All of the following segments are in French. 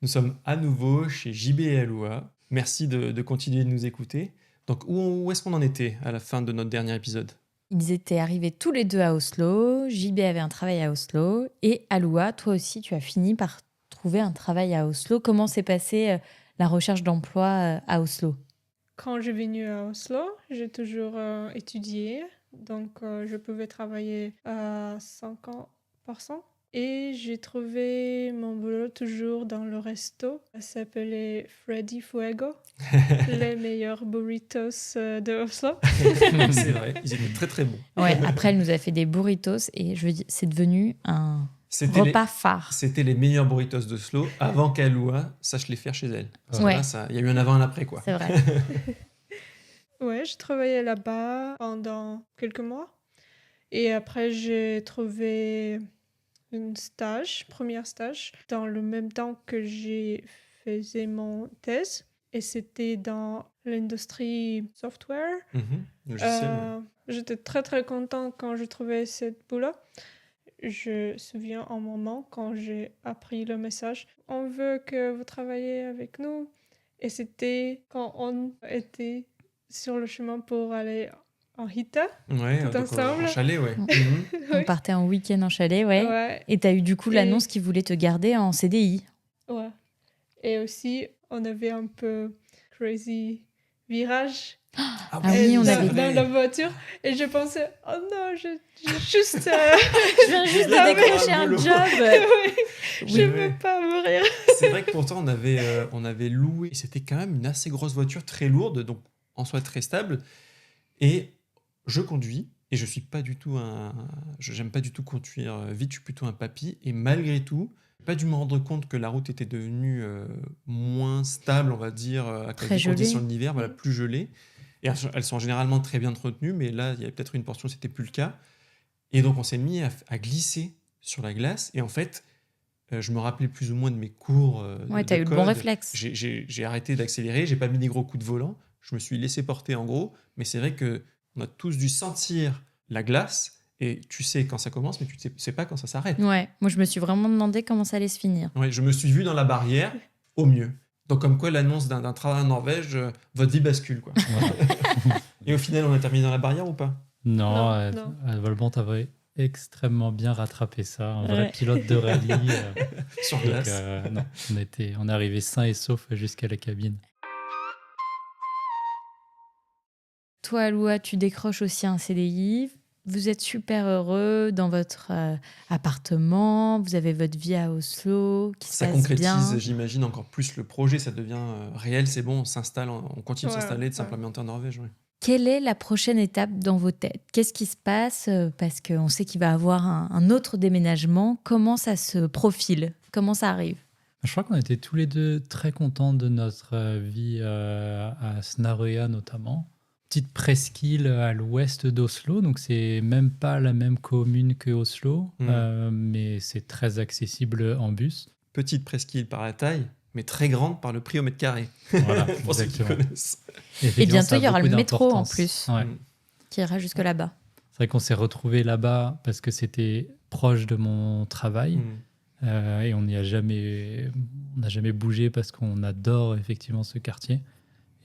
Nous sommes à nouveau chez JB et Aloua. Merci de continuer de nous écouter. Donc, où est-ce qu'on en était à la fin de notre dernier épisode? Ils étaient arrivés tous les deux à Oslo. JB avait un travail à Oslo. Et Aloua, toi aussi, tu as fini par trouver un travail à Oslo. Comment s'est passée la recherche d'emploi à Oslo? Quand je suis venue à Oslo, j'ai toujours étudié, donc je pouvais travailler à 50%. Et j'ai trouvé mon boulot toujours dans le resto. Ça s'appelait Freddy Fuego, les meilleurs burritos de Oslo. C'est vrai, ils étaient très très bons. Ouais, après, elle nous a fait des burritos et je veux dire, c'est devenu un repas phare. C'était les meilleurs burritos d'Oslo avant qu'Aloua sache les faire chez elle. Parce que Ouais. là, il y a eu un avant et un après, quoi. C'est vrai. Ouais, je travaillais là-bas pendant quelques mois. Et après, j'ai trouvé premier stage, dans le même temps que j'ai faisais mon thèse. Et c'était dans l'industrie software. Logiciel, J'étais très, très contente quand je trouvais cette boulot. Je me souviens un moment quand j'ai appris le message. On veut que vous travaillez avec nous. Et c'était quand on était sur le chemin pour aller en Hita, ouais, tout ensemble. En chalet, ouais. On partait en week-end en chalet, ouais. Ouais. Et tu as eu du coup l'annonce qu'ils voulaient te garder en CDI. Ouais. Et aussi, on avait un peu crazy virage. Ah oui, on avait dans la voiture. Et je pensais, oh non, je juste... je viens juste de décrocher un job. Oui. Je veux pas mourir. C'est vrai que pourtant, on avait loué. Et c'était quand même une assez grosse voiture, très lourde, donc en soi très stable. Et je conduis, et je suis pas du tout j'aime pas du tout conduire vite, je suis plutôt un papy. Et malgré tout, j'ai pas dû me rendre compte que la route était devenue moins stable, on va dire, à cause des conditions de l'hiver, voilà, plus gelée. Et elles sont généralement très bien entretenues, mais là, il y avait peut-être une portion où c'était plus le cas. Et donc, on s'est mis à glisser sur la glace. Et en fait, je me rappelais plus ou moins de mes cours ouais, de t'as eu code. le bon réflexe. J'ai arrêté d'accélérer, j'ai pas mis des gros coups de volant. Je me suis laissé porter en gros. Mais c'est vrai qu'on a tous dû sentir la glace. Et tu sais quand ça commence, mais tu sais pas quand ça s'arrête. Ouais, moi je me suis vraiment demandé comment ça allait se finir. Ouais, je me suis vu dans la barrière au mieux. Donc comme quoi l'annonce d'un travail en Norvège, votre vie bascule, quoi. Et au final, on a terminé dans la barrière ou pas? Non, Non. Volbon t'avait extrêmement bien rattrapé ça, un vrai pilote de rallye. Sur glace. Non, on est arrivé sain et sauf jusqu'à la cabine. Toi, Aloua, tu décroches aussi un CDI. Vous êtes super heureux dans votre appartement. Vous avez votre vie à Oslo qui se passe bien. Ça concrétise, j'imagine, encore plus le projet. Ça devient réel, c'est bon, on s'installe, on continue de s'installer, de s'implémenter en Norvège. Ouais. Quelle est la prochaine étape dans vos têtes? Qu'est-ce qui se passe? Parce qu'on sait qu'il va y avoir un autre déménagement. Comment ça se profile? Comment ça arrive? Je crois qu'on était tous les deux très contents de notre vie à Snarøya notamment. Petite presqu'île à l'ouest d'Oslo, donc c'est même pas la même commune que Oslo, mais c'est très accessible en bus. Petite presqu'île par la taille, mais très grande par le prix au mètre carré. Voilà, pour ceux qui connaissent. Et bientôt, il y aura le métro en plus, qui ira jusque là-bas. C'est vrai qu'on s'est retrouvés là-bas parce que c'était proche de mon travail. Et on n'a jamais bougé parce qu'on adore effectivement ce quartier.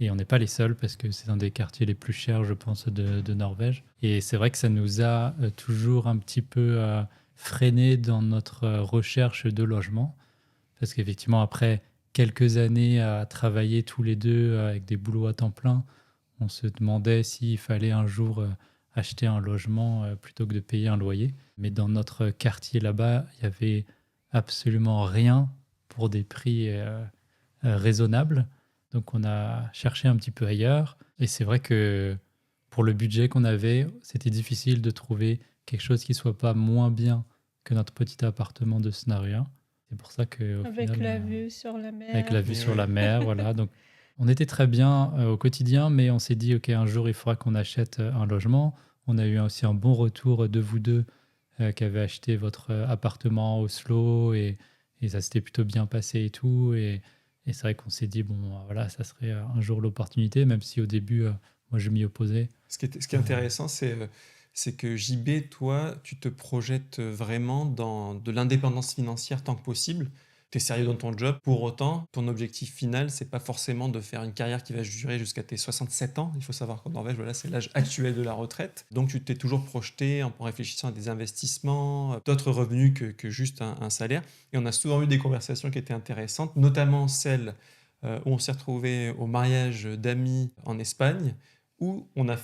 Et on n'est pas les seuls parce que c'est un des quartiers les plus chers, je pense, de Norvège. Et c'est vrai que ça nous a toujours un petit peu freiné dans notre recherche de logement. Parce qu'effectivement, après quelques années à travailler tous les deux avec des boulots à temps plein, on se demandait s'il fallait un jour acheter un logement plutôt que de payer un loyer. Mais dans notre quartier là-bas, il y avait absolument rien pour des prix raisonnables. Donc on a cherché un petit peu ailleurs. Et c'est vrai que pour le budget qu'on avait, c'était difficile de trouver quelque chose qui ne soit pas moins bien que notre petit appartement de Snarøya. C'est pour ça que avec la vue sur la mer. Avec la vue sur la mer, voilà. Donc on était très bien au quotidien, mais on s'est dit, OK, un jour, il faudra qu'on achète un logement. On a eu aussi un bon retour de vous deux qui avez acheté votre appartement à Oslo et ça s'était plutôt bien passé et tout. Et c'est vrai qu'on s'est dit, bon, voilà, ça serait un jour l'opportunité, même si au début, moi, je m'y opposais. Ce qui est intéressant, c'est que JB, toi, tu te projettes vraiment dans de l'indépendance financière tant que possible. tu es sérieux dans ton job. Pour autant, ton objectif final, c'est pas forcément de faire une carrière qui va durer jusqu'à tes 67 ans. Il faut savoir qu'en Norvège, voilà, c'est l'âge actuel de la retraite. Donc tu t'es toujours projeté en réfléchissant à des investissements, d'autres revenus que juste un salaire. Et on a souvent eu des conversations qui étaient intéressantes, notamment celles où on s'est retrouvé au mariage d'amis en Espagne, où on a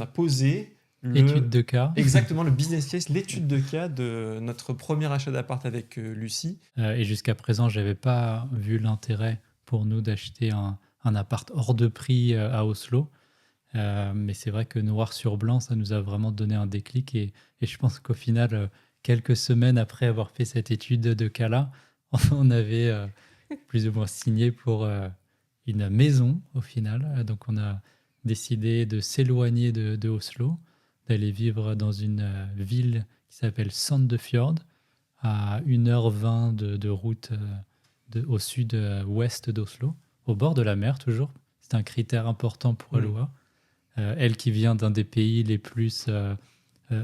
posé Étude de cas. exactement le business case, l'étude de cas de notre premier achat d'appart avec Lucie. Et jusqu'à présent, je n'avais pas vu l'intérêt pour nous d'acheter un appart hors de prix à Oslo. Mais c'est vrai que noir sur blanc, ça nous a vraiment donné un déclic. Et je pense qu'au final, quelques semaines après avoir fait cette étude de cas-là, on avait plus ou moins signé pour une maison au final. Donc on a décidé de s'éloigner de Oslo, d'aller vivre dans une ville qui s'appelle Sandefjord, à 1h20 de route au sud-ouest d'Oslo, au bord de la mer toujours. C'est un critère important pour Aloha. Elle qui vient d'un des pays les plus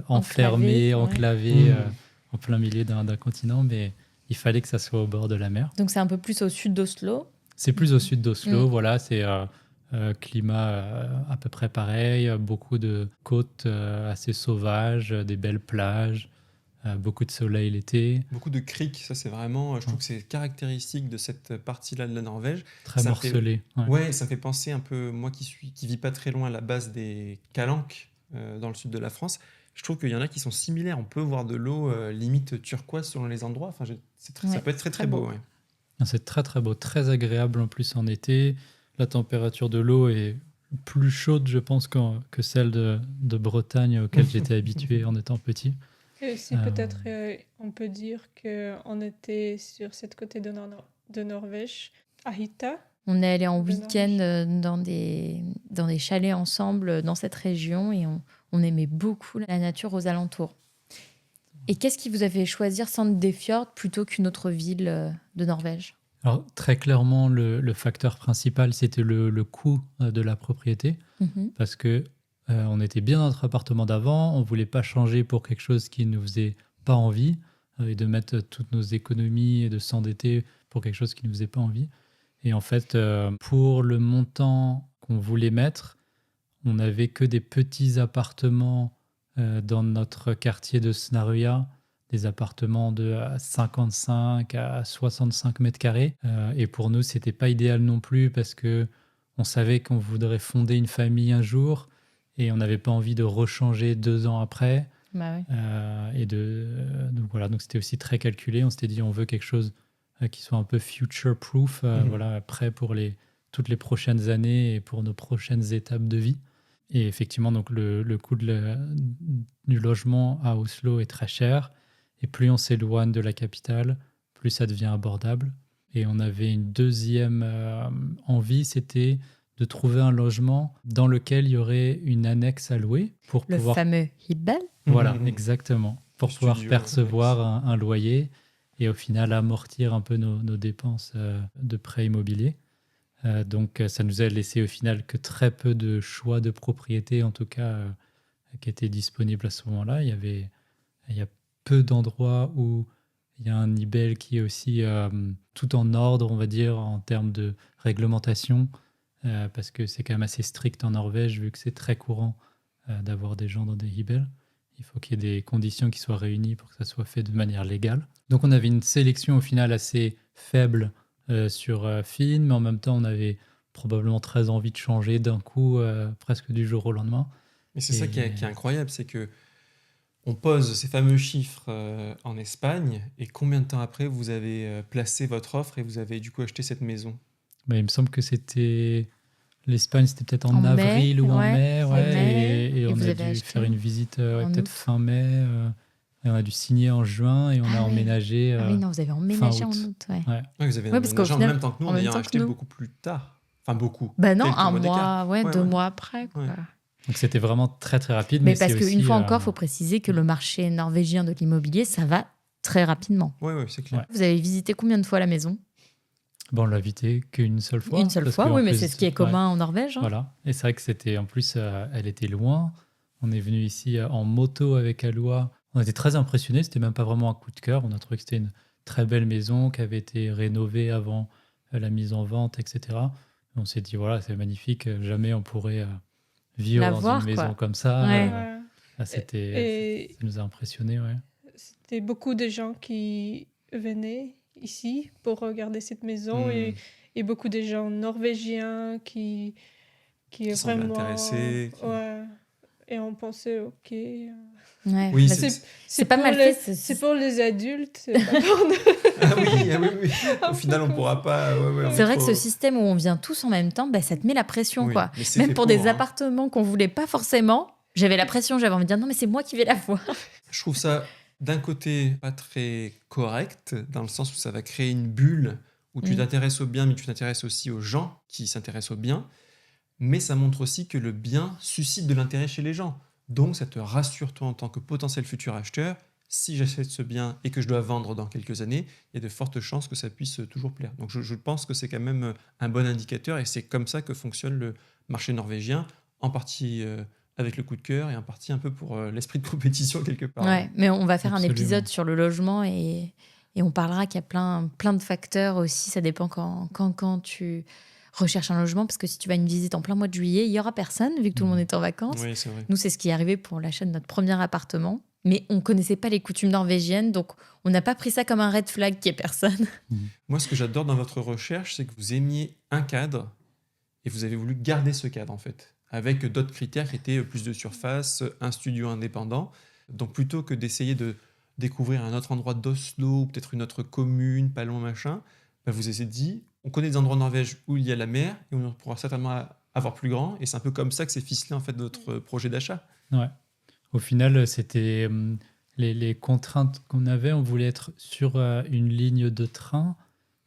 enfermés, enclavés, en plein milieu d'un continent, mais il fallait que ça soit au bord de la mer. Donc c'est un peu plus au sud d'Oslo. C'est plus au sud d'Oslo, voilà, c'est climat à peu près pareil, beaucoup de côtes assez sauvages, des belles plages, beaucoup de soleil l'été. Beaucoup de criques, ça c'est vraiment, je trouve que c'est caractéristique de cette partie-là de la Norvège. Très ça morcelé. Ouais, ça fait penser un peu, moi qui vis pas très loin à la base des Calanques, dans le sud de la France, je trouve qu'il y en a qui sont similaires. On peut voir de l'eau limite turquoise selon les endroits. Enfin, ça peut être très très beau. Ouais. C'est très très beau, très agréable en plus en été. La température de l'eau est plus chaude, je pense, que celle de Bretagne auquel j'étais habitué en étant petit. Et aussi, peut-être, on peut dire qu'on était sur cette côté de Norvège, à Hita. On est allé en week-end dans des chalets ensemble dans cette région et on aimait beaucoup la nature aux alentours. Et qu'est-ce qui vous a fait choisir Sandefjord plutôt qu'une autre ville de Norvège ? Alors, très clairement, le facteur principal, c'était le coût de la propriété. Parce que on était bien dans notre appartement d'avant, on ne voulait pas changer pour quelque chose qui ne nous faisait pas envie, et de mettre toutes nos économies et de s'endetter pour quelque chose qui ne nous faisait pas envie. Et en fait, pour le montant qu'on voulait mettre, on n'avait que des petits appartements dans notre quartier de Snarøya, des appartements de 55 à 65 mètres carrés. Et pour nous, ce n'était pas idéal non plus parce qu'on savait qu'on voudrait fonder une famille un jour et on n'avait pas envie de rechanger 2 ans après. Bah oui. Donc voilà, donc c'était aussi très calculé. On s'était dit on veut quelque chose qui soit un peu future-proof, voilà, prêt pour toutes les prochaines années et pour nos prochaines étapes de vie. Et effectivement, donc le coût du logement à Oslo est très cher. Et plus on s'éloigne de la capitale, plus ça devient abordable. Et on avait une deuxième envie, c'était de trouver un logement dans lequel il y aurait une annexe à louer pour le pouvoir... fameux Hibbel. Voilà, exactement. Pour pouvoir percevoir un loyer et au final amortir un peu nos dépenses de prêt immobilier. Donc ça nous a laissé au final que très peu de choix de propriété, en tout cas, qui étaient disponibles à ce moment-là. Il y a peu d'endroits où il y a un Hibbel qui est aussi tout en ordre, on va dire, en termes de réglementation, parce que c'est quand même assez strict en Norvège, vu que c'est très courant d'avoir des gens dans des Hibbel. Il faut qu'il y ait des conditions qui soient réunies pour que ça soit fait de manière légale. Donc on avait une sélection au final assez faible sur Finn, mais en même temps on avait probablement très envie de changer d'un coup, presque du jour au lendemain. Mais c'est ça qui est incroyable, c'est que on pose ces fameux chiffres en Espagne, et combien de temps après vous avez placé votre offre et vous avez du coup acheté cette maison ? Il me semble que c'était... L'Espagne, c'était peut-être en avril ou en mai. Et on a dû faire une visite peut-être fin mai. Et on a dû signer en juin et on a emménagé. Ah oui, non, vous avez emménagé en août. Ouais, vous avez emménagé en même temps que nous, en ayant acheté beaucoup plus tard. Enfin, beaucoup. Bah non, un mois, 2 mois après. Quoi. Ouais. Donc c'était vraiment très très rapide. Mais parce qu'une fois encore, il faut préciser que le marché norvégien de l'immobilier, ça va très rapidement. Oui, c'est clair. Ouais. Vous avez visité combien de fois la maison ? On l'a visité qu'une seule fois. Une seule fois, oui, mais c'est ce qui est commun en Norvège. Hein. Voilà. Et c'est vrai que c'était, en plus, elle était loin. On est venu ici en moto avec Aloha. On était très impressionnés. C'était même pas vraiment un coup de cœur. On a trouvé que c'était une très belle maison qui avait été rénovée avant la mise en vente, etc. On s'est dit, voilà, c'est magnifique, jamais on pourrait vivre La dans voir, une maison quoi. comme ça. Ouais. Ouais. Ça Et nous a impressionnés, ouais. c'était beaucoup de gens qui venaient ici pour regarder cette maison et beaucoup de gens norvégiens qui semblent vraiment... intéressés. Ouais. Et on pensait, ok... Ouais, Oui, bah, c'est pas pour mal les- fait. C'est pour les adultes, c'est pas pour nous. Ah oui. Un Au peu final, on comme pourra ça. pas. Ouais, on C'est est vrai que trop- ce système où on vient tous en même temps, bah, ça te met la pression, Oui, quoi. mais c'est Même fait pour des hein. appartements qu'on voulait pas forcément, j'avais la pression, j'avais envie de dire non, mais c'est moi qui vais la voir. Je trouve ça, d'un côté, pas très correct, dans le sens où ça va créer une bulle où tu Mm. t'intéresses au bien, mais tu t'intéresses aussi aux gens qui s'intéressent au bien. Mais ça montre aussi que le bien suscite de l'intérêt chez les gens. Donc, ça te rassure, toi, en tant que potentiel futur acheteur. Si j'achète ce bien et que je dois vendre dans quelques années, il y a de fortes chances que ça puisse toujours plaire. Donc, je pense que c'est quand même un bon indicateur et c'est comme ça que fonctionne le marché norvégien, en partie avec le coup de cœur et en partie un peu pour l'esprit de compétition quelque part. Ouais, mais on va faire un Absolument. épisode sur le logement et on parlera qu'il y a plein de facteurs aussi. Ça dépend quand tu recherches un logement, parce que si tu vas à une visite en plein mois de juillet, il y aura personne vu que tout le monde est en vacances. Oui, c'est vrai. Nous, c'est ce qui est arrivé pour l'achat de notre premier appartement. Mais on connaissait pas les coutumes norvégiennes, donc on n'a pas pris ça comme un red flag qu'il n'y ait personne. Moi, ce que j'adore dans votre recherche, c'est que vous aimiez un cadre et vous avez voulu garder ce cadre, en fait, avec d'autres critères qui étaient plus de surface, un studio indépendant. Donc, plutôt que d'essayer de découvrir un autre endroit d'Oslo, ou peut-être une autre commune, pas loin, machin, bah, vous avez dit, on connaît des endroits en Norvège où il y a la mer et on pourra certainement avoir plus grand. Et c'est un peu comme ça que c'est ficelé, en fait, votre projet d'achat. Ouais. Au final, c'était les contraintes qu'on avait. On voulait être sur une ligne de train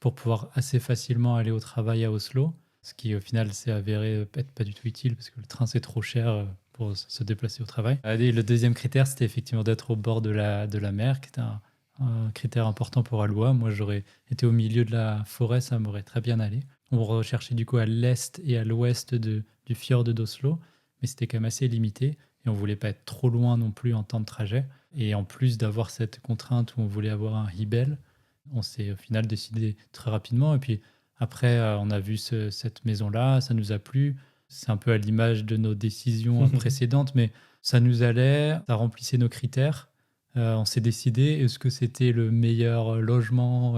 pour pouvoir assez facilement aller au travail à Oslo, ce qui au final s'est avéré être pas du tout utile parce que le train c'est trop cher pour se déplacer au travail. Et le deuxième critère, c'était effectivement d'être au bord de la mer, qui était un critère important pour Alois. Moi, j'aurais été au milieu de la forêt, ça m'aurait très bien allé. On recherchait du coup à l'est et à l'ouest du fjord d'Oslo, mais c'était quand même assez limité. Et on voulait pas être trop loin non plus en temps de trajet. Et en plus d'avoir cette contrainte où on voulait avoir un Hibel, on s'est au final décidé très rapidement. Et puis après, on a vu cette maison-là, ça nous a plu. C'est un peu à l'image de nos décisions précédentes, mais ça nous allait, ça remplissait nos critères. On s'est décidé, est-ce que c'était le meilleur logement,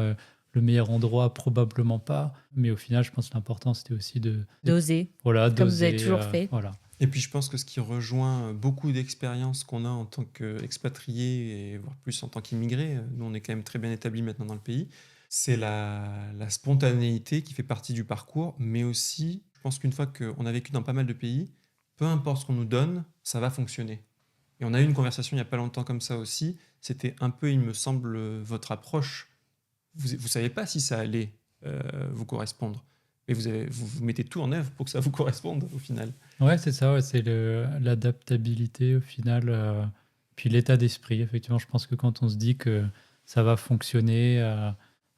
le meilleur endroit? Probablement pas. Mais au final, je pense que l'important, c'était aussi D'oser, voilà, comme vous avez d'oser, toujours fait. Voilà. Et puis je pense que ce qui rejoint beaucoup d'expériences qu'on a en tant qu'expatriés et voire plus en tant qu'immigrés, nous on est quand même très bien établis maintenant dans le pays, c'est la spontanéité qui fait partie du parcours, mais aussi je pense qu'une fois qu'on a vécu dans pas mal de pays, peu importe ce qu'on nous donne, ça va fonctionner. Et on a eu une conversation il n'y a pas longtemps comme ça aussi, c'était un peu, il me semble, votre approche. Vous ne savez pas si ça allait vous correspondre, mais vous mettez tout en œuvre pour que ça vous corresponde au final. Ouais, c'est ça, ouais, c'est l'adaptabilité au final, puis l'état d'esprit. Effectivement, je pense que quand on se dit que ça va fonctionner,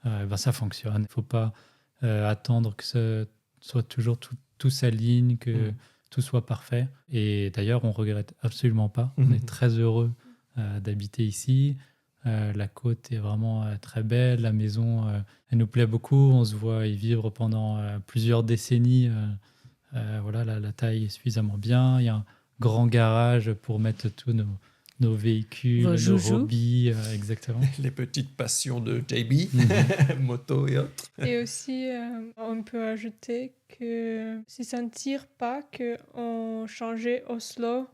ben ça fonctionne. Il ne faut pas attendre que ça soit toujours tout s'aligne, que tout soit parfait. Et d'ailleurs, on regrette absolument pas. On est très heureux d'habiter ici. La côte est vraiment très belle. La maison, elle nous plaît beaucoup. On se voit y vivre pendant plusieurs décennies. Voilà, la taille est suffisamment bien. Il y a un grand garage pour mettre tous nos véhicules, Vos nos joujoux. hobbies, exactement. Les petites passions de JB, moto et autres. Et aussi, on peut ajouter que c'est sentir pas qu'on changeait Oslo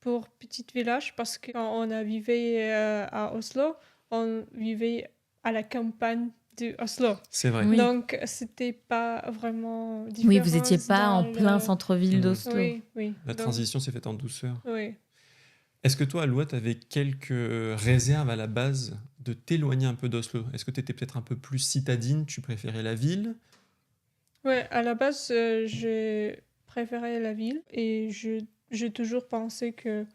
pour petit village, parce que quand on a vécu à Oslo, on vivait à la campagne de Oslo. C'est vrai. Oui. Donc, c'était pas vraiment différent. Oui, vous n'étiez pas en plein centre-ville d'Oslo. Oui, oui. La Donc, transition s'est faite en douceur. oui. Est-ce que toi, Aloua, tu avais quelques réserves à la base de t'éloigner un peu d'Oslo? Est-ce que tu étais peut-être un peu plus citadine? Tu préférais la ville? Ouais, à la base, j'ai préféré la ville et j'ai toujours pensé que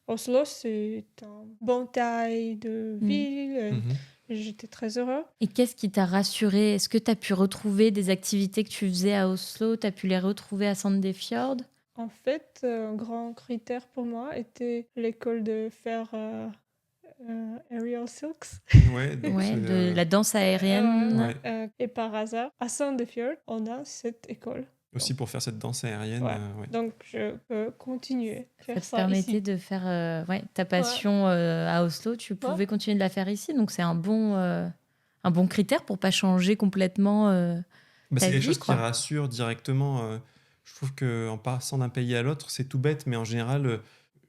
Oslo, c'est une bonne taille de ville. Mhm. J'étais très heureux. Et qu'est-ce qui t'a rassuré? Est-ce que tu as pu retrouver des activités que tu faisais à Oslo? Tu as pu les retrouver à Sandefjord? En fait, un grand critère pour moi était l'école de faire Aerial Silks. Ouais, donc Ouais, c'est, de la danse aérienne. Ouais. Et par hasard, à Sandefjord, on a cette école. aussi pour faire cette danse aérienne. Ouais. Ouais. Donc, je peux continuer à Ça faire te ça permettait ici. de faire ta passion à Oslo. Tu pouvais continuer de la faire ici. Donc, c'est un bon critère pour pas changer complètement Bah, ta c'est quelque vie, chose qui quoi. rassure directement. Je trouve qu'en passant d'un pays à l'autre, c'est tout bête, mais en général,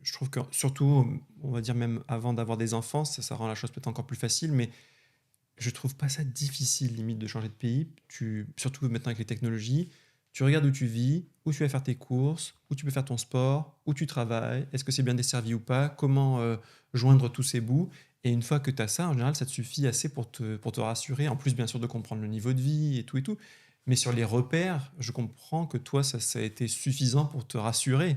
je trouve que surtout, on va dire même avant d'avoir des enfants, ça rend la chose peut-être encore plus facile, mais je trouve pas ça difficile, limite, de changer de pays. Surtout maintenant avec les technologies, tu regardes où tu vis, où tu vas faire tes courses, où tu peux faire ton sport, où tu travailles, est-ce que c'est bien desservi ou pas, comment joindre tous ces bouts. Et une fois que tu as ça, en général, ça te suffit assez pour te rassurer. En plus, bien sûr, de comprendre le niveau de vie et tout et tout. Mais sur les repères, je comprends que toi, ça a été suffisant pour te rassurer.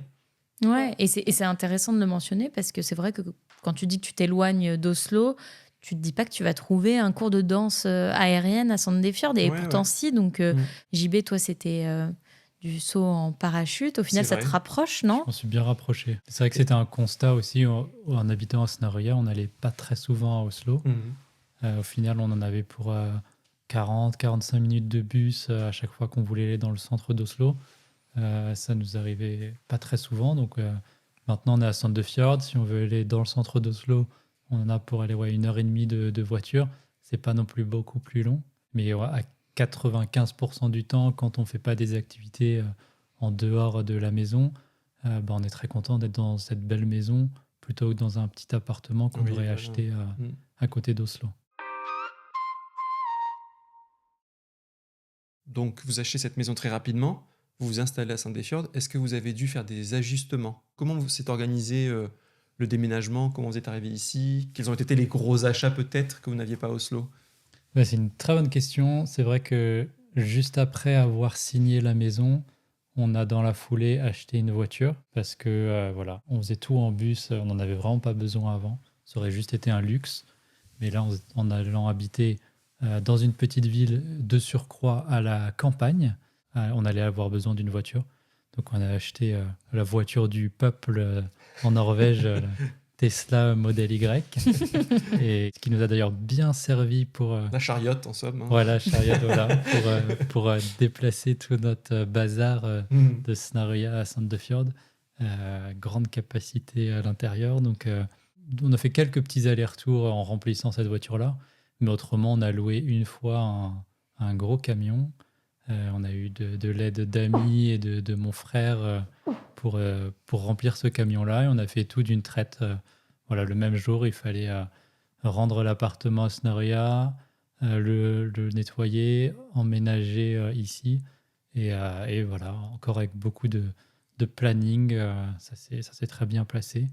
Ouais, et c'est intéressant de le mentionner parce que c'est vrai que quand tu dis que tu t'éloignes d'Oslo, tu te dis pas que tu vas trouver un cours de danse aérienne à Sandefjord. Et Ouais, pourtant, ouais. si. Donc, Mm. JB, toi, c'était du saut en parachute. Au final, C'est ça vrai. te rapproche, Je non? m'en suis bien rapproché. C'est vrai que c'était un constat aussi en habitant à Snarøya. On n'allait pas très souvent à Oslo. Mhm. Au final, on en avait pour 40-45 minutes de bus à chaque fois qu'on voulait aller dans le centre d'Oslo. Ça nous arrivait pas très souvent. Donc maintenant, on est à Sandefjord. Si on veut aller dans le centre d'Oslo, on en a pour aller 1h30 de voiture. C'est pas non plus beaucoup plus long. Mais à 95% du temps, quand on fait pas des activités en dehors de la maison, on est très content d'être dans cette belle maison plutôt que dans un petit appartement qu'on Oui, aurait voilà. acheté Mm. à côté d'Oslo. Donc, vous achetez cette maison très rapidement, vous vous installez à Sandefjord. Est-ce que vous avez dû faire des ajustements? Comment vous s'est organisé le déménagement? Comment vous êtes arrivé ici? Quels ont été les gros achats peut-être que vous n'aviez pas à Oslo? Ouais, c'est une très bonne question. C'est vrai que juste après avoir signé la maison, on a dans la foulée acheté une voiture parce que voilà, on faisait tout en bus, on n'en avait vraiment pas besoin avant. Ça aurait juste été un luxe. Mais là, en allant habiter dans une petite ville de surcroît à la campagne, on allait avoir besoin d'une voiture. Donc on a acheté la voiture du peuple en Norvège, la Tesla Model Y, et ce qui nous a d'ailleurs bien servi pour La chariote, en somme. Hein. voilà, chariot, voilà, pour déplacer tout notre bazar Mm. de Snarøya à Sandefjord. Grande capacité à l'intérieur. Donc, on a fait quelques petits allers-retours en remplissant cette voiture-là. Mais autrement, on a loué une fois un gros camion. On a eu de l'aide d'amis et de mon frère pour remplir ce camion-là. Et on a fait tout d'une traite. Voilà, le même jour, il fallait rendre l'appartement à Snarøya, le nettoyer, emménager ici. Et voilà, encore avec beaucoup de planning, ça s'est très bien placé.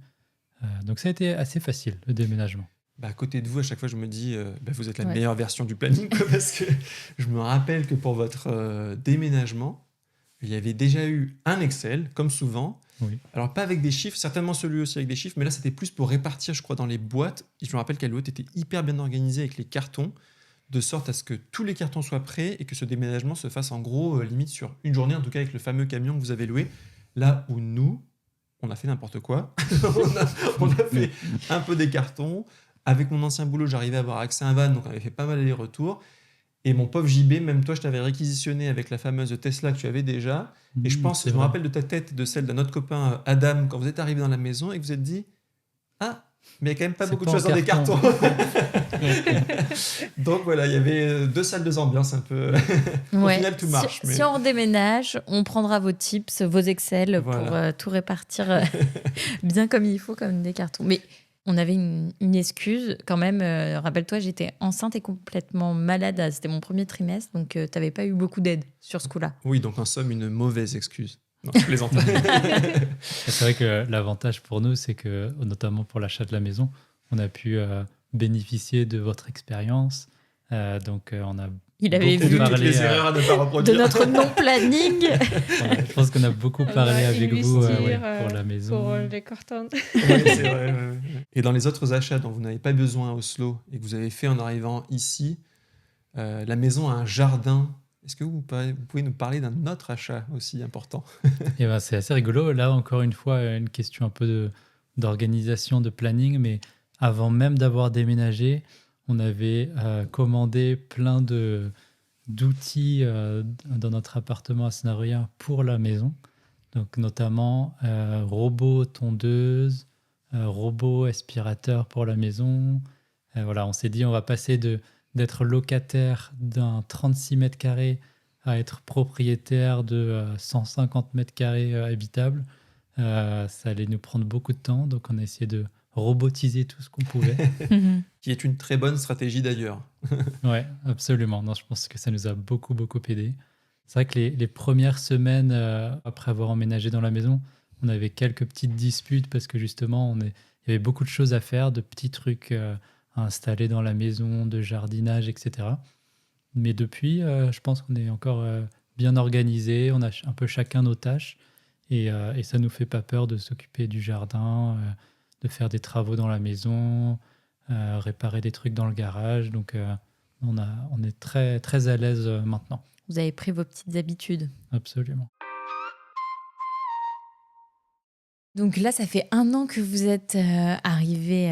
Donc ça a été assez facile, le déménagement. Bah, à côté de vous, à chaque fois, je me dis, vous êtes la Ouais. meilleure version du planning, quoi, parce que je me rappelle que pour votre déménagement, il y avait déjà eu un Excel, comme souvent. Oui. Alors, pas avec des chiffres, certainement celui aussi avec des chiffres, mais là, c'était plus pour répartir, je crois, dans les boîtes. Et je me rappelle qu'elle était hyper bien organisée avec les cartons, de sorte à ce que tous les cartons soient prêts et que ce déménagement se fasse en gros, limite sur une journée, en tout cas avec le fameux camion que vous avez loué. Là où nous, on a fait n'importe quoi. on a fait un peu des cartons. Avec mon ancien boulot, j'arrivais à avoir accès à un van, donc on avait fait pas mal d'allers-retours. Et mon pauvre JB, même toi, je t'avais réquisitionné avec la fameuse Tesla que tu avais déjà. Et je pense, C'est je me vrai. rappelle de ta tête et de celle d'un autre copain, Adam, quand vous êtes arrivé dans la maison et que vous êtes dit ah, mais il n'y a quand même pas C'est beaucoup pas de en choses dans les carton. cartons. Donc voilà, il y avait deux salles, deux ambiances un peu. Au Ouais. final, tout marche. Si on redéménage, on prendra vos tips, vos Excel Voilà. pour tout répartir bien comme il faut, comme des cartons. Mais on avait une excuse quand même. Rappelle-toi, j'étais enceinte et complètement malade. C'était mon premier trimestre, donc tu n'avais pas eu beaucoup d'aide sur ce coup-là. Oui, donc en somme, une mauvaise excuse. Non, je plaisante. C'est vrai que l'avantage pour nous, c'est que, notamment pour l'achat de la maison, on a pu bénéficier de votre expérience. Donc, on a Il avait beaucoup Et de vu toutes parlé les erreurs à ne pas de reproduire. notre non-planning. je pense qu'on a beaucoup On parlé va avec vous investir, pour la maison. Pour les cartons. Oui, c'est vrai. Ouais. Et dans les autres achats dont vous n'avez pas besoin à Oslo et que vous avez fait en arrivant ici, la maison a un jardin. Est-ce que vous pouvez nous parler d'un autre achat aussi important? Et c'est assez rigolo. Là, encore une fois, une question un peu d'organisation, de planning. Mais avant même d'avoir déménagé, on avait commandé plein d'outils dans notre appartement à Sénarien pour la maison. Donc notamment robot tondeuse, robot aspirateur pour la maison. Voilà, on s'est dit on va passer d'être locataire d'un 36 mètres carrés à être propriétaire de 150 mètres carrés habitables. Ça allait nous prendre beaucoup de temps, donc on a essayé de robotiser tout ce qu'on pouvait. Qui est une très bonne stratégie d'ailleurs. Ouais, absolument. Non, je pense que ça nous a beaucoup, beaucoup aidé. C'est vrai que les premières semaines après avoir emménagé dans la maison, on avait quelques petites disputes parce que justement, il y avait beaucoup de choses à faire, de petits trucs à installer dans la maison, de jardinage, etc. Mais depuis, je pense qu'on est encore bien organisé, on a un peu chacun nos tâches et ça nous fait pas peur de s'occuper du jardin, de faire des travaux dans la maison, réparer des trucs dans le garage. Donc, on est très, très à l'aise maintenant. Vous avez pris vos petites habitudes. Absolument. Donc là, ça fait 1 an que vous êtes arrivé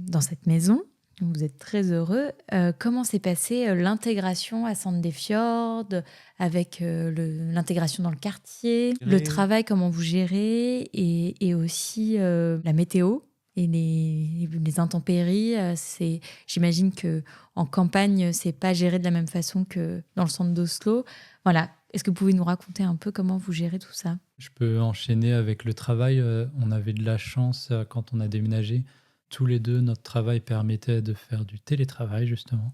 dans cette maison. Vous êtes très heureux. Comment s'est passée l'intégration à Sandefjord, avec l'intégration dans le quartier, le travail, comment vous gérez, et aussi la météo et les intempéries. J'imagine qu'en campagne, c'est pas géré de la même façon que dans le centre d'Oslo. Voilà. Est-ce que vous pouvez nous raconter un peu comment vous gérez tout ça ? Je peux enchaîner avec le travail. On avait de la chance quand on a déménagé. Tous les deux, notre travail permettait de faire du télétravail, justement.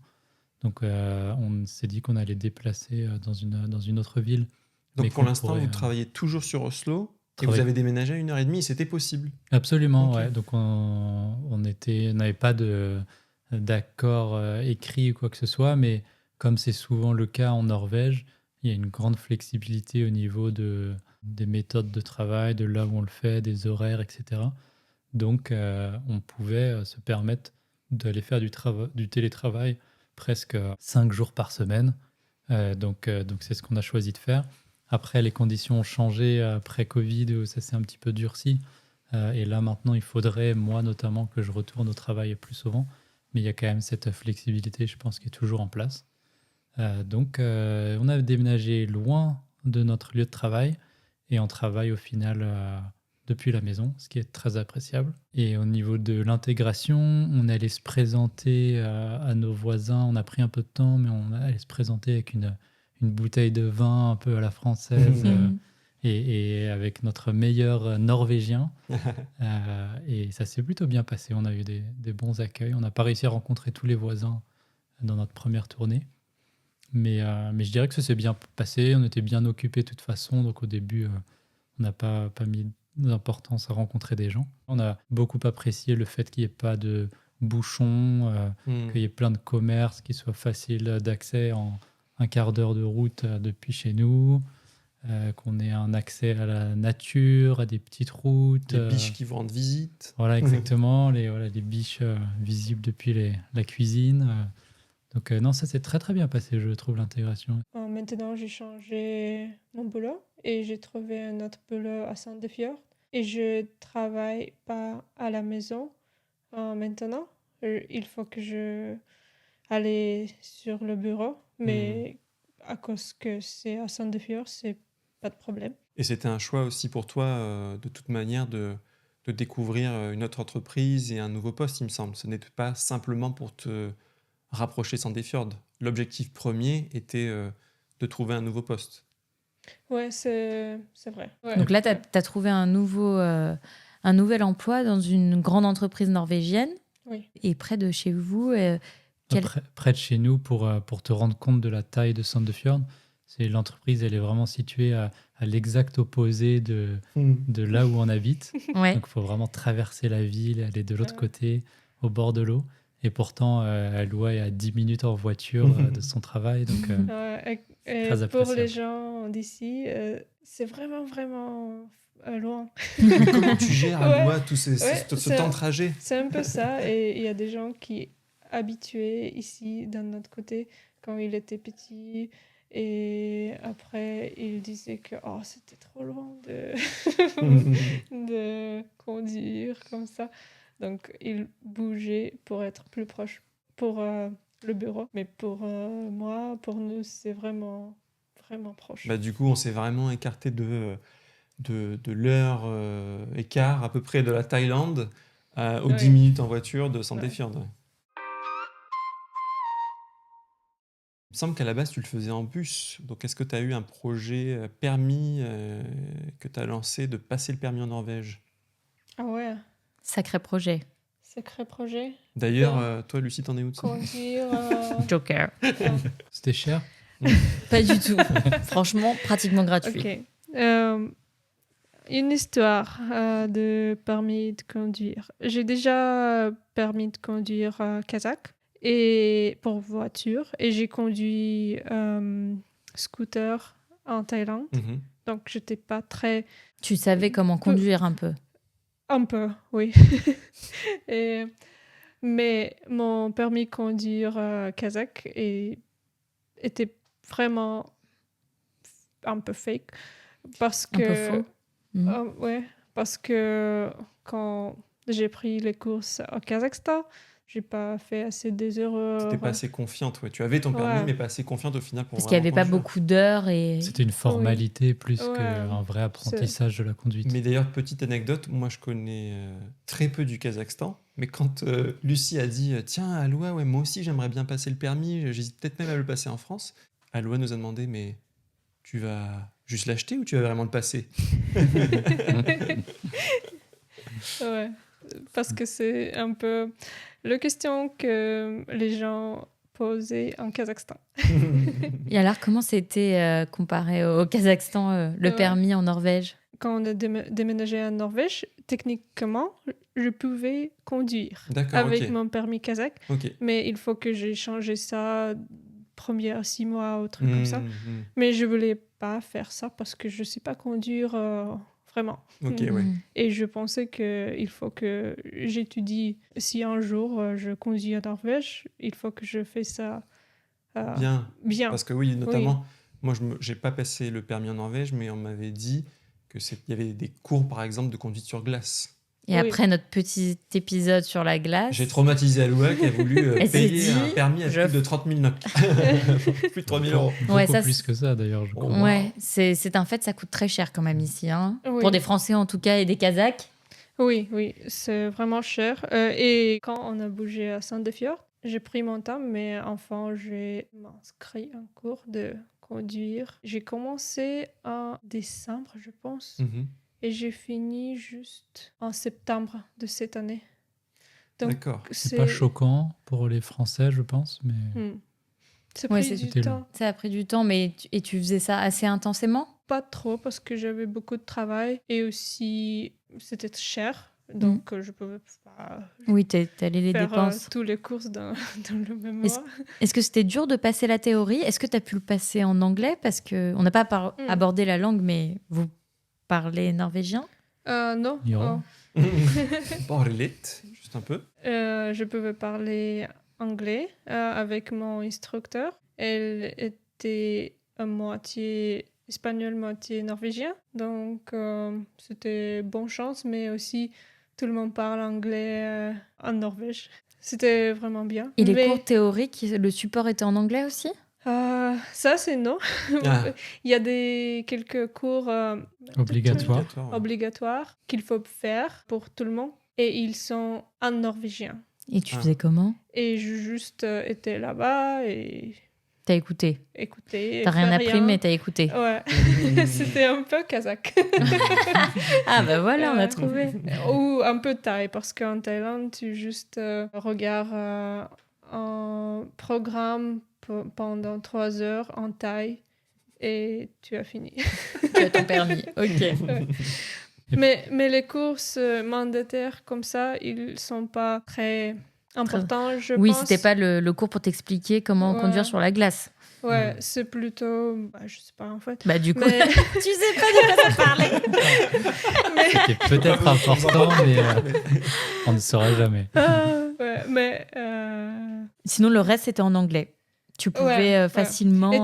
Donc, on s'est dit qu'on allait déplacer dans une autre ville. Donc, mais pour qu'on l'instant, pourrait, vous travaillez toujours sur Oslo et travailler. vous avez déménagé à 1h30 et c'était possible. Absolument, Ok. ouais. Donc, on n'avait pas d'accord écrit ou quoi que ce soit, mais comme c'est souvent le cas en Norvège, il y a une grande flexibilité au niveau des méthodes de travail, de là où on le fait, des horaires, etc. Donc, on pouvait se permettre d'aller faire du télétravail presque 5 jours par semaine. Donc, c'est ce qu'on a choisi de faire. Après, les conditions ont changé après Covid, où ça s'est un petit peu durci. Et là, maintenant, il faudrait, moi notamment, que je retourne au travail plus souvent. Mais il y a quand même cette flexibilité, je pense, qui est toujours en place. Donc, on a déménagé loin de notre lieu de travail et on travaille au final depuis la maison, ce qui est très appréciable. Et au niveau de l'intégration, on allait se présenter à nos voisins. On a pris un peu de temps, mais on allait se présenter avec une bouteille de vin un peu à la française et avec notre meilleur norvégien. Et ça s'est plutôt bien passé. On a eu des bons accueils. On n'a pas réussi à rencontrer tous les voisins dans notre première tournée. Mais je dirais que ça s'est bien passé. On était bien occupés de toute façon. Donc au début, on n'a pas mis d'importance à rencontrer des gens. On a beaucoup apprécié le fait qu'il n'y ait pas de bouchons, qu'il y ait plein de commerces qui soient faciles d'accès en un quart d'heure de route depuis chez nous, qu'on ait un accès à la nature, à des petites routes. Les biches qui vous rendent visite. Voilà, exactement. les biches visibles depuis la cuisine. Donc non, ça s'est très très bien passé, je trouve, l'intégration. Maintenant, j'ai changé mon boulot et j'ai trouvé un autre boulot à Sandefjord. Et je travaille pas à la maison maintenant. Il faut que je aille sur le bureau, mais à cause que c'est à Sandefjord, c'est pas de problème. Et c'était un choix aussi pour toi, de toute manière, de découvrir une autre entreprise et un nouveau poste, il me semble. Ce n'était pas simplement pour te rapprocher Sandefjord. L'objectif premier était de trouver un nouveau poste. Ouais, c'est vrai. Ouais. Donc là, tu as trouvé un nouvel emploi dans une grande entreprise norvégienne. Oui. Et près de chez vous. Près de chez nous, pour te rendre compte de la taille de Sandefjord, l'entreprise, elle est vraiment située à l'exact opposé de là où on habite. Ouais. Donc il faut vraiment traverser la ville, aller de l'autre côté, au bord de l'eau. Et pourtant, Aloua est à 10 minutes en voiture de son travail. Donc, et très pour appréciable. les gens d'ici, c'est vraiment, vraiment loin. Comment tu gères à Aloua tout ce temps de trajet? C'est un peu ça. Et il y a des gens qui habitués ici, d'un autre côté, quand il était petit. Et après, il disait que c'était trop loin de conduire comme ça. Donc, il bougeait pour être plus proche pour le bureau. Mais pour moi, pour nous, c'est vraiment, vraiment proche. Bah, du coup, on s'est vraiment écarté de l'heure écart à peu près de la Thaïlande aux 10 Ouais. minutes en voiture de Sandefjord. Ouais. Ouais. Il me semble qu'à la base, tu le faisais en bus. Donc, est-ce que tu as eu un projet permis que tu as lancé de passer le permis en Norvège? Ah ouais, Sacré projet. sacré projet. D'ailleurs, Bien. toi, Lucie, t'en es où de ça? Conduire. Joker. C'était cher. Pas du tout. Franchement, pratiquement gratuit. Ok. Une histoire de permis de conduire. J'ai déjà permis de conduire kazakh et pour voiture et j'ai conduit scooter en Thaïlande. Mhm. Donc j'étais pas très Tu savais comment conduire un peu. un peu, oui. Et- mais mon permis de conduire kazakh était vraiment un peu fake parce Un peu que faux. Mhm. ouais, parce que quand j'ai pris les courses au Kazakhstan, j'ai pas fait assez des T'étais erreurs. pas assez confiante, ouais. Tu avais ton permis, Ouais. mais pas assez confiante au final pour Parce qu'il n'y vraiment avait pas conduire. beaucoup d'heures et C'était une formalité plus Ouais. qu'un vrai apprentissage de la conduite. Mais d'ailleurs, petite anecdote, moi je connais très peu du Kazakhstan, mais quand Lucie a dit tiens, Aloua, ouais, moi aussi j'aimerais bien passer le permis, j'hésite peut-être même à le passer en France, Aloua nous a demandé mais tu vas juste l'acheter ou tu vas vraiment le passer? Ouais, parce que c'est un peu la question que les gens posaient en Kazakhstan. Et alors, comment c'était comparé au Kazakhstan, le Ouais. permis en Norvège? Quand on a déménagé en Norvège, techniquement, je pouvais conduire D'accord, avec ok. mon permis kazakh, Ok. mais il faut que j'ai changé ça première 6 mois ou truc comme ça. Mhm. Mais je voulais pas faire ça parce que je sais pas conduire vraiment. Ok, Mm. ouais. Mhm. Et je pensais qu'il faut que j'étudie. Si un jour je conduis en Norvège, il faut que je fais ça Bien. bien. Parce que oui, notamment, moi j'ai pas passé le permis en Norvège, mais on m'avait dit qu'il y avait des cours par exemple de conduite sur glace. Et Oui. après notre petit épisode sur la glace, J'ai traumatisé Aloua qui a voulu Elle s'est payer dit, un permis à je- plus de 30 000 NOK. Plus de 3 000 euros. Beaucoup Ouais, ça, plus c'est- que ça d'ailleurs, je crois. Oh. ouais, c'est un fait, ça coûte très cher quand même ici, hein. Oui. Pour des Français en tout cas et des Kazakhs. Oui, c'est vraiment cher. Et quand on a bougé à Sandefjord, j'ai pris mon temps, mais enfin, j'ai m'inscrit en cours de conduire. J'ai commencé en décembre, je pense, Mhm. et j'ai fini juste en septembre de cette année. Donc, D'accord. C'est pas choquant pour les Français, je pense, mais Ça a Ouais, pris du c'était temps. Ça a pris du temps, mais et tu faisais ça assez intensément? Pas trop parce que j'avais beaucoup de travail et aussi c'était cher. Donc, je pouvais pas Oui, t'allais les faire dépenses. tous les courses dans le même Est-ce- mois. Est-ce que c'était dur de passer la théorie? Est-ce que tu as pu le passer en anglais? Parce qu'on n'a pas abordé la langue, mais vous parlez norvégien? Non. Ja. Parle lite, juste un peu. Je pouvais parler anglais avec mon instructeur. Elle était à moitié espagnol, moitié norvégien. Donc, c'était bonne chance, mais aussi tout le monde parle anglais en Norvège. C'était vraiment bien. Et les Mais, cours théoriques, le support était en anglais aussi? ça, c'est non. Ah. Il y a quelques cours obligatoire. ouais. obligatoires qu'il faut faire pour tout le monde. Et ils sont en norvégien. Et tu Ah. faisais comment? Et je juste été là-bas et T'as écouté. écouté. et T'as rien fait appris, mais t'as écouté. Ouais, c'était un peu kazakh. Ah bah voilà, on a Ouais. trouvé. Ou un peu thaï, parce qu'en Thaïlande, tu juste regardes un programme pendant 3 heures en thaï et tu as fini. Tu as ton permis. Ok. Ouais. Mais les courses mandataires comme ça, ils sont pas très importants, je Oui, pense. c'était pas le cours pour t'expliquer comment Ouais. conduire sur la glace. Ouais, c'est plutôt... je sais pas, en fait. Bah du coup, Mais... tu sais pas de quoi ça parlait. C'était peut-être important, mais on ne saura jamais. ouais, mais... Sinon, le reste, c'était en anglais. Tu pouvais ouais. facilement... Et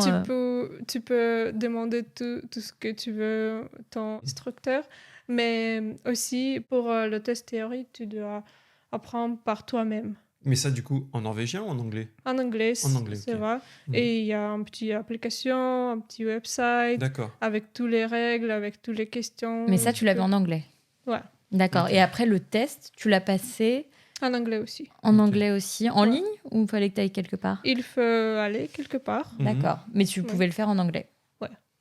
tu peux demander tout ce que tu veux à ton instructeur, mais aussi pour le test théorique, tu dois apprendre par toi-même. Mais ça, du coup, en norvégien ou en anglais? En anglais, En anglais, c'est ok. vrai. Mhm. Et il y a une petite application, un petit website D'accord. avec toutes les règles, avec toutes les questions. Mais ça, tu l'avais en anglais. Ouais, D'accord. Ok. Et après, le test, tu l'as passé en anglais aussi. en Ok. anglais aussi, en Ouais. ligne ou il fallait que tu ailles quelque part? Il faut aller quelque part. Mhm. D'accord. Mais tu Ouais. pouvais le faire en anglais.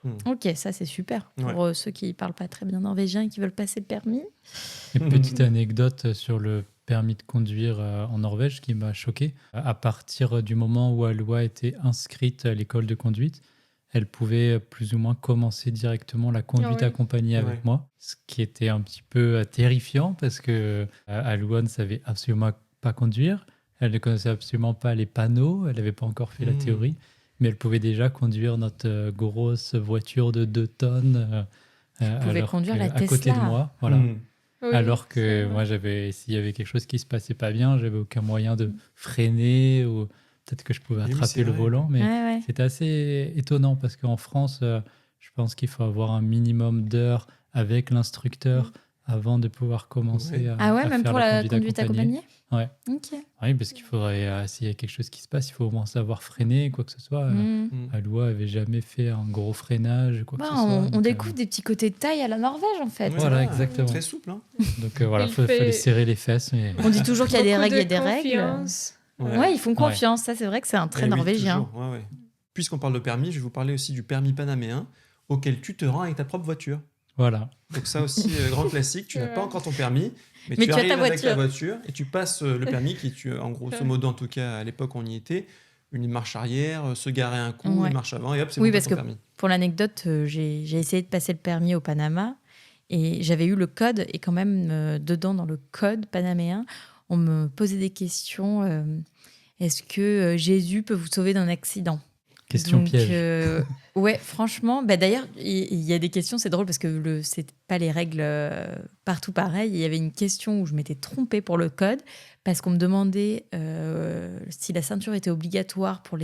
Mhm. Ok, ça c'est super. Pour ceux qui parlent pas très bien norvégien et qui veulent passer le permis. Une petite anecdote sur le permis de conduire en Norvège qui m'a choqué. À partir du moment où Aloua était inscrite à l'école de conduite, elle pouvait plus ou moins commencer directement la conduite Ah oui. accompagnée avec Ouais. moi, ce qui était un petit peu terrifiant parce que Aloua ne savait absolument pas conduire. Elle ne connaissait absolument pas les panneaux, elle n'avait pas encore fait la Mhm. théorie, mais elle pouvait déjà conduire notre grosse voiture de 2 tonnes pouvais alors conduire que, la à côté de Tesla. moi. Voilà. Mhm. Oui, Alors c'est que vrai. moi, s'il y avait quelque chose qui se passait pas bien, j'avais aucun moyen de freiner ou peut-être que je pouvais Eh oui, attraper c'est le vrai. volant. Mais Ouais, ouais. c'était assez étonnant parce qu'en France, je pense qu'il faut avoir un minimum d'heures avec l'instructeur avant de pouvoir commencer Ouais. Ah ouais, à même faire pour la la conduite accompagnée? Ouais. Ok. Oui, parce qu'il faudrait, s'il y a quelque chose qui se passe, il faut au moins savoir freiner, quoi que ce soit. Hmm. Mhm. Aloua avait jamais fait un gros freinage, quoi que Bah, ce soit. on donc, découvre des petits côtés de taille à la Norvège en fait. Ouais, Voilà, exactement. Très souple, hein. Donc voilà, Il fallait fait serrer les fesses. Mais... On dit toujours qu'il y a des Beaucoup règles de et des règles. confiance. Ouais, ils font confiance. Ça, c'est vrai que c'est un trait Eh oui, norvégien. toujours. Ouais, ouais. Puisqu'on parle de permis, je vais vous parler aussi du permis panaméen auquel tu te rends avec ta propre voiture. Voilà. Donc ça aussi, grand classique, tu n'as pas encore ton permis, mais Mais tu tu as arrives ta avec ta voiture. voiture et tu passes le permis qui est, en grosso modo, en tout cas à l'époque on y était, une marche arrière, se garer un coup, Ouais. une marche avant et hop, c'est Oui, bon, t'as parce ton que permis. pour l'anecdote, j'ai essayé de passer le permis au Panama et j'avais eu le code et quand même dedans dans le code panaméen, on me posait des questions. Est-ce que Jésus peut vous sauver d'un accident? Question Donc, piège. ouais, franchement, bah d'ailleurs, il y a des questions, c'est drôle parce que c'est pas les règles partout pareil. Il y avait une question où je m'étais trompée pour le code parce qu'on me demandait si la ceinture était obligatoire pour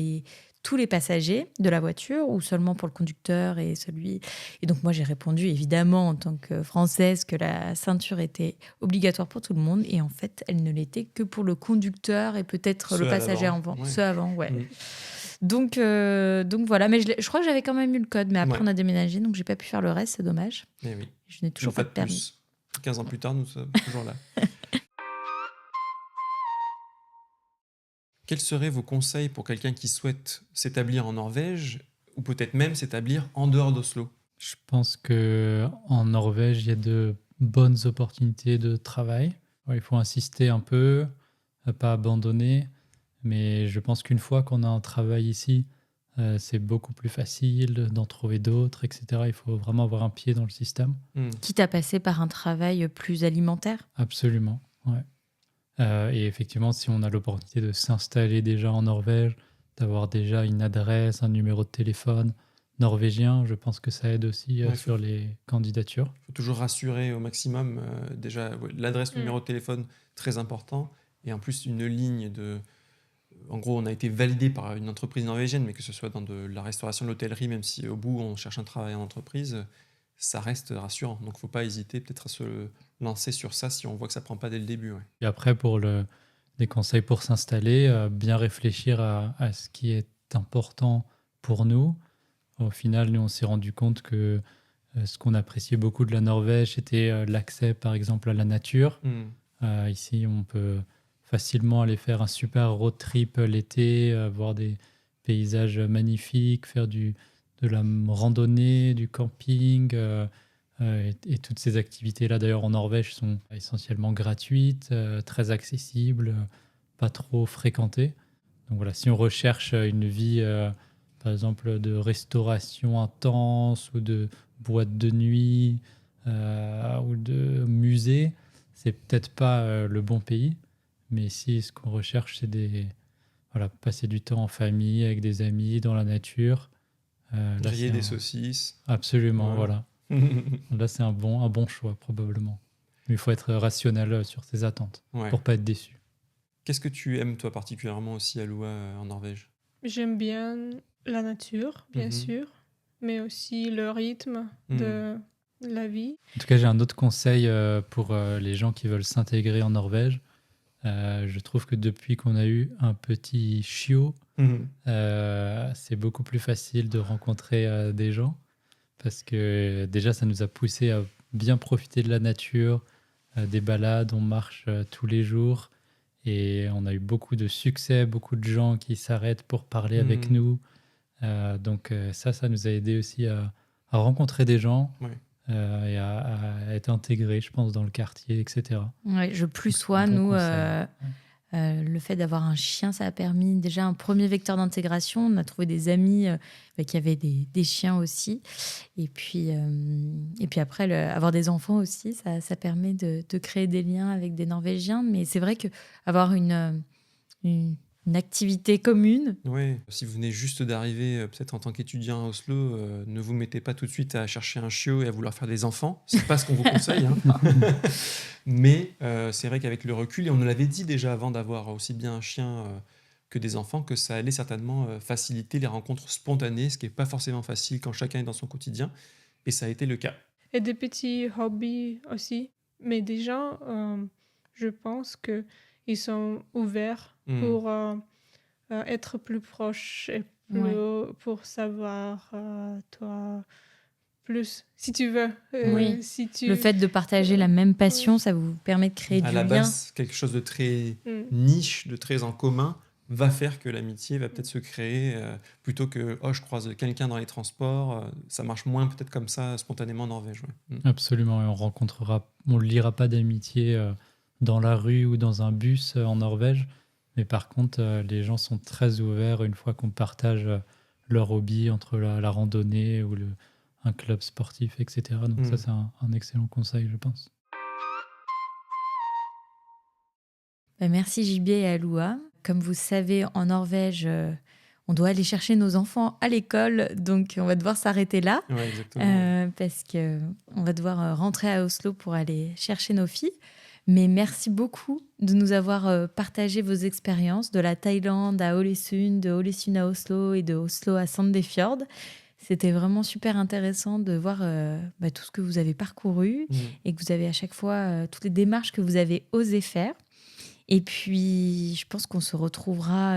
tous les passagers de la voiture ou seulement pour le conducteur et celui. Et donc, moi, j'ai répondu évidemment en tant que Française que la ceinture était obligatoire pour tout le monde et en fait, elle ne l'était que pour le conducteur et peut-être Ceux le à passager l'avant, avant. ouais. Ceux avant, ouais. Mm. Donc voilà, mais je crois que j'avais quand même eu le code, mais après Ouais. on a déménagé, donc j'ai pas pu faire le reste, c'est dommage. Eh oui. Je n'ai toujours Une pas fois de permis. plus. 15 ans plus tard, nous sommes toujours là. Quels seraient vos conseils pour quelqu'un qui souhaite s'établir en Norvège ou peut-être même s'établir en dehors d'Oslo? Je pense que en Norvège, il y a de bonnes opportunités de travail. Ouais, il faut insister un peu, à pas abandonner. Mais je pense qu'une fois qu'on a un travail ici, c'est beaucoup plus facile d'en trouver d'autres, etc. Il faut vraiment avoir un pied dans le système. Quitte à passer par un travail plus alimentaire. Absolument, ouais. Et effectivement, si on a l'opportunité de s'installer déjà en Norvège, d'avoir déjà une adresse, un numéro de téléphone norvégien, je pense que ça aide aussi Ouais, sur les candidatures. Il faut toujours rassurer au maximum. Déjà, ouais, l'adresse, le Mm. numéro de téléphone, très important. Et en plus, une ligne de... En gros, on a été validé par une entreprise norvégienne, mais que ce soit dans de la restauration, de l'hôtellerie, même si au bout, on cherche un travail en entreprise, ça reste rassurant. Donc, il ne faut pas hésiter peut-être à se lancer sur ça si on voit que ça ne prend pas dès le début. Ouais. Et après, pour des conseils pour s'installer, bien réfléchir à ce qui est important pour nous. Au final, nous, on s'est rendu compte que ce qu'on appréciait beaucoup de la Norvège, c'était l'accès, par exemple, à la nature. Ici, on peut facilement aller faire un super road trip l'été, voir des paysages magnifiques, faire de la randonnée, du camping. Et toutes ces activités-là, d'ailleurs, en Norvège, sont essentiellement gratuites, très accessibles, pas trop fréquentées. Donc voilà, si on recherche une vie, par exemple, de restauration intense ou de boîte de nuit ou de musée, c'est peut-être pas le bon pays. Mais si ce qu'on recherche, c'est passer du temps en famille, avec des amis, dans la nature. Là, Griller c'est des saucisses. Absolument, Voilà. voilà. Là, c'est un bon choix, probablement. Mais il faut être rationnel sur ses attentes Ouais. pour pas être déçu. Qu'est-ce que tu aimes, toi, particulièrement aussi à Loua, en Norvège? J'aime bien la nature, bien Mhm. sûr, mais aussi le rythme de la vie. En tout cas, j'ai un autre conseil pour les gens qui veulent s'intégrer en Norvège. Je trouve que depuis qu'on a eu un petit chiot, c'est beaucoup plus facile de rencontrer des gens parce que déjà, ça nous a poussé à bien profiter de la nature, des balades, on marche tous les jours et on a eu beaucoup de succès, beaucoup de gens qui s'arrêtent pour parler avec nous. Donc ça nous a aidé aussi à rencontrer des gens et à être intégrés, je pense, dans le quartier, etc. Ouais, je plus sois, nous, le fait d'avoir un chien, ça a permis déjà un premier vecteur d'intégration. On a trouvé des amis qui avaient des chiens aussi. Et puis après, avoir des enfants aussi, ça permet de créer des liens avec des Norvégiens. Mais c'est vrai qu'avoir une activité commune. Oui, si vous venez juste d'arriver, peut-être en tant qu'étudiant à Oslo, ne vous mettez pas tout de suite à chercher un chiot et à vouloir faire des enfants. C'est pas ce qu'on vous conseille. Mais c'est vrai qu'avec le recul, et on nous l'avait dit déjà avant d'avoir aussi bien un chien que des enfants, que ça allait certainement faciliter les rencontres spontanées, ce qui n'est pas forcément facile quand chacun est dans son quotidien. Et ça a été le cas. Et des petits hobbies aussi. Mais déjà, je pense qu'ils sont ouverts pour être plus proches et pour savoir, toi, plus, si tu veux. Oui. Si tu... Le fait de partager la même passion, ça vous permet de créer du lien. À la base, quelque chose de très niche, de très en commun, va faire que l'amitié va peut-être se créer plutôt que je croise quelqu'un dans les transports. Ça marche moins peut-être comme ça spontanément en Norvège. Absolument, et on ne lira pas d'amitié dans la rue ou dans un bus en Norvège. Mais par contre, les gens sont très ouverts une fois qu'on partage leur hobby entre la randonnée ou un club sportif, etc. Donc ça, c'est un excellent conseil, je pense. Merci JB et Aloua. Comme vous savez, en Norvège, on doit aller chercher nos enfants à l'école, donc on va devoir s'arrêter là. Ouais, exactement. Parce qu'on va devoir rentrer à Oslo pour aller chercher nos filles. Mais merci beaucoup de nous avoir partagé vos expériences de la Thaïlande à Ålesund, de Ålesund à Oslo et de Oslo à Sandefjord. C'était vraiment super intéressant de voir tout ce que vous avez parcouru et que vous avez à chaque fois toutes les démarches que vous avez osé faire. Et puis, je pense qu'on se retrouvera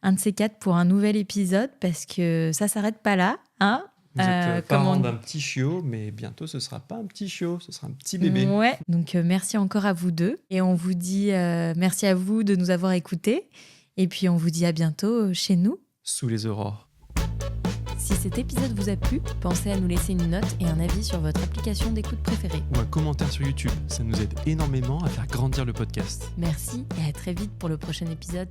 un de ces quatre pour un nouvel épisode parce que ça ne s'arrête pas là. Hein, vous êtes parents d'un petit chiot, mais bientôt, ce ne sera pas un petit chiot, ce sera un petit bébé. Ouais, donc merci encore à vous deux. Et on vous dit merci à vous de nous avoir écoutés. Et puis, on vous dit à bientôt chez nous. Sous les aurores. Si cet épisode vous a plu, pensez à nous laisser une note et un avis sur votre application d'écoute préférée. Ou un commentaire sur YouTube, ça nous aide énormément à faire grandir le podcast. Merci et à très vite pour le prochain épisode.